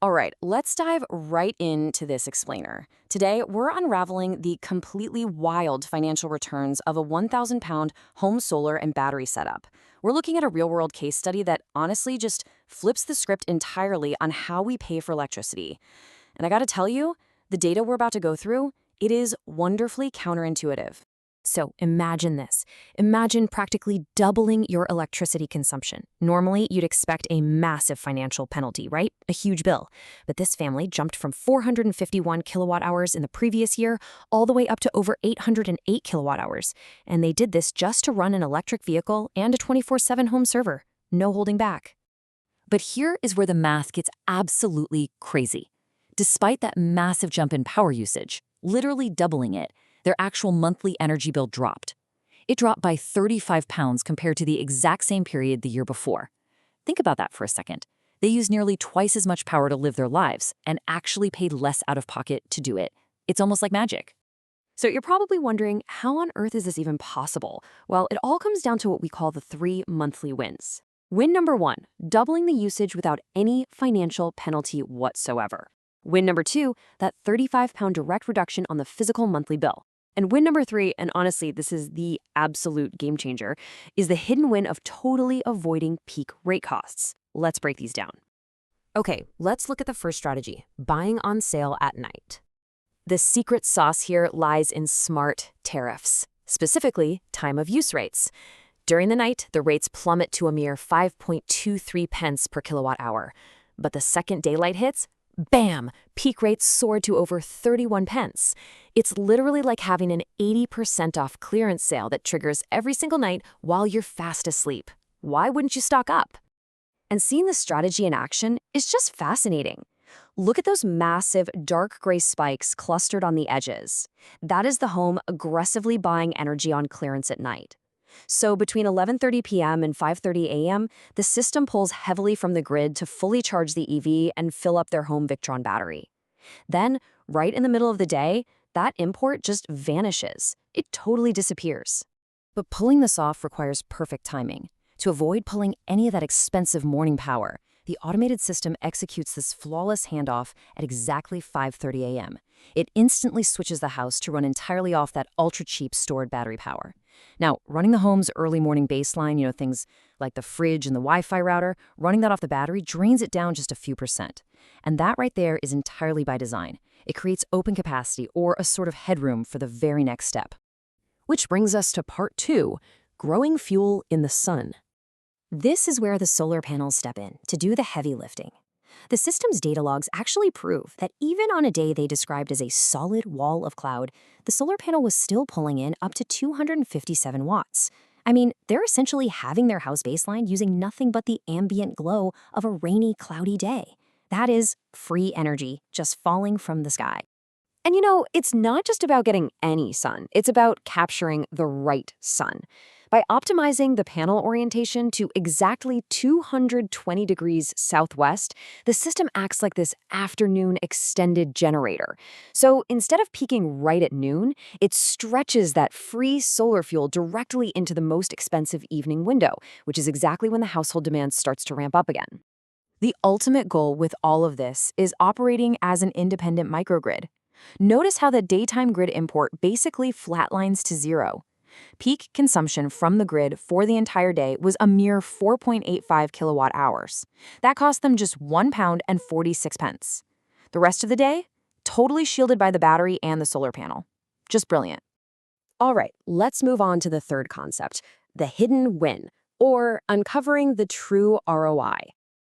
All right, let's dive right into this explainer. Today, we're unraveling the completely wild financial returns of a 1,000-pound home solar and battery setup. We're looking at a real-world case study that honestly just flips the script entirely on how we pay for electricity. And I gotta tell you, the data we're about to go through, it is wonderfully counterintuitive. So imagine this. Imagine practically doubling your electricity consumption. Normally, you'd expect a massive financial penalty, right? A huge bill. But this family jumped from 451 kilowatt hours in the previous year all the way up to over 808 kilowatt hours. And they did this just to run an electric vehicle and a 24/7 home server. No holding back. But here is where the math gets absolutely crazy. Despite that massive jump in power usage, literally doubling it, their actual monthly energy bill dropped. It dropped by 35 pounds compared to the exact same period the year before. Think about that for a second. They used nearly twice as much power to live their lives and actually paid less out of pocket to do it. It's almost like magic. So you're probably wondering, how on earth is this even possible? Well, it all comes down to what we call the 3 monthly wins. Win number 1, doubling the usage without any financial penalty whatsoever. Win number 2, that 35-pound direct reduction on the physical monthly bill. And win number 3, and honestly, this is the absolute game changer, is the hidden win of totally avoiding peak rate costs. Let's break these down. Okay, let's look at the first strategy, buying on sale at night. The secret sauce here lies in smart tariffs, specifically time of use rates. During the night, the rates plummet to a mere 5.23 pence per kilowatt hour. But the second daylight hits, bam! Peak rates soared to over 31 pence. It's literally like having an 80% off clearance sale that triggers every single night while you're fast asleep. Why wouldn't you stock up? And seeing this strategy in action is just fascinating. Look at those massive dark gray spikes clustered on the edges. That is the home aggressively buying energy on clearance at night. So between 11:30 p.m. and 5:30 a.m., the system pulls heavily from the grid to fully charge the EV and fill up their home Victron battery. Then, right in the middle of the day, that import just vanishes. It totally disappears. But pulling this off requires perfect timing. To avoid pulling any of that expensive morning power, the automated system executes this flawless handoff at exactly 5:30 a.m. It instantly switches the house to run entirely off that ultra-cheap stored battery power. Now, running the home's early morning baseline, things like the fridge and the Wi-Fi router, running that off the battery drains it down just a few percent. And that right there is entirely by design. It creates open capacity or a sort of headroom for the very next step. Which brings us to part 2, growing fuel in the sun. This is where the solar panels step in to do the heavy lifting. The system's data logs actually prove that even on a day they described as a solid wall of cloud, the solar panel was still pulling in up to 257 watts. I mean, they're essentially having their house baseline using nothing but the ambient glow of a rainy, cloudy day. That is free energy just falling from the sky. And it's not just about getting any sun. It's about capturing the right sun. By optimizing the panel orientation to exactly 220 degrees southwest, the system acts like this afternoon extended generator. So instead of peaking right at noon, it stretches that free solar fuel directly into the most expensive evening window, which is exactly when the household demand starts to ramp up again. The ultimate goal with all of this is operating as an independent microgrid. Notice how the daytime grid import basically flatlines to zero. Peak consumption from the grid for the entire day was a mere 4.85 kilowatt hours. That cost them just £1 and 46 pence. The rest of the day, totally shielded by the battery and the solar panel. Just brilliant. All right, let's move on to the third concept, the hidden win, or uncovering the true ROI.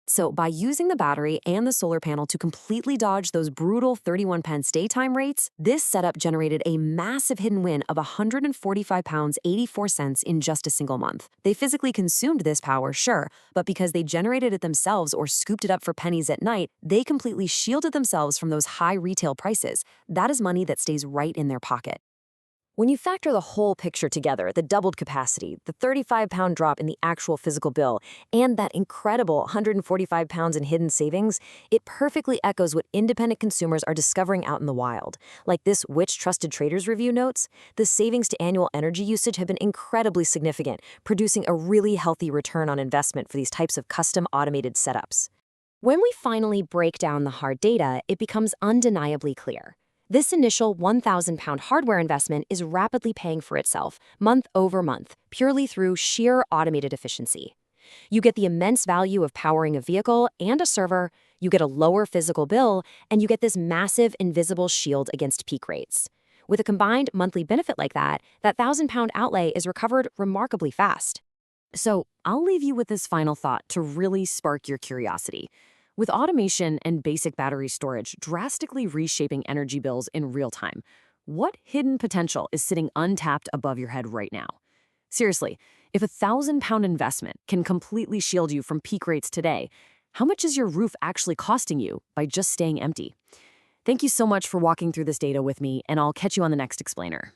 So by using the battery and the solar panel to completely dodge those brutal 31 pence daytime rates, this setup generated a massive hidden win of £145 84 cents in just a single month. They physically consumed this power, sure, but because they generated it themselves or scooped it up for pennies at night, they completely shielded themselves from those high retail prices. That is money that stays right in their pocket. When you factor the whole picture together, the doubled capacity, the 35-pound drop in the actual physical bill, and that incredible 145 pounds in hidden savings, it perfectly echoes what independent consumers are discovering out in the wild. Like this Which Trusted Traders review notes, the savings to annual energy usage have been incredibly significant, producing a really healthy return on investment for these types of custom automated setups. When we finally break down the hard data, it becomes undeniably clear. This initial £1,000 hardware investment is rapidly paying for itself, month over month, purely through sheer automated efficiency. You get the immense value of powering a vehicle and a server, you get a lower physical bill, and you get this massive invisible shield against peak rates. With a combined monthly benefit like that, that £1,000 outlay is recovered remarkably fast. So I'll leave you with this final thought to really spark your curiosity. With automation and basic battery storage drastically reshaping energy bills in real time, what hidden potential is sitting untapped above your head right now? Seriously, if a £1,000 investment can completely shield you from peak rates today, how much is your roof actually costing you by just staying empty? Thank you so much for walking through this data with me, and I'll catch you on the next explainer.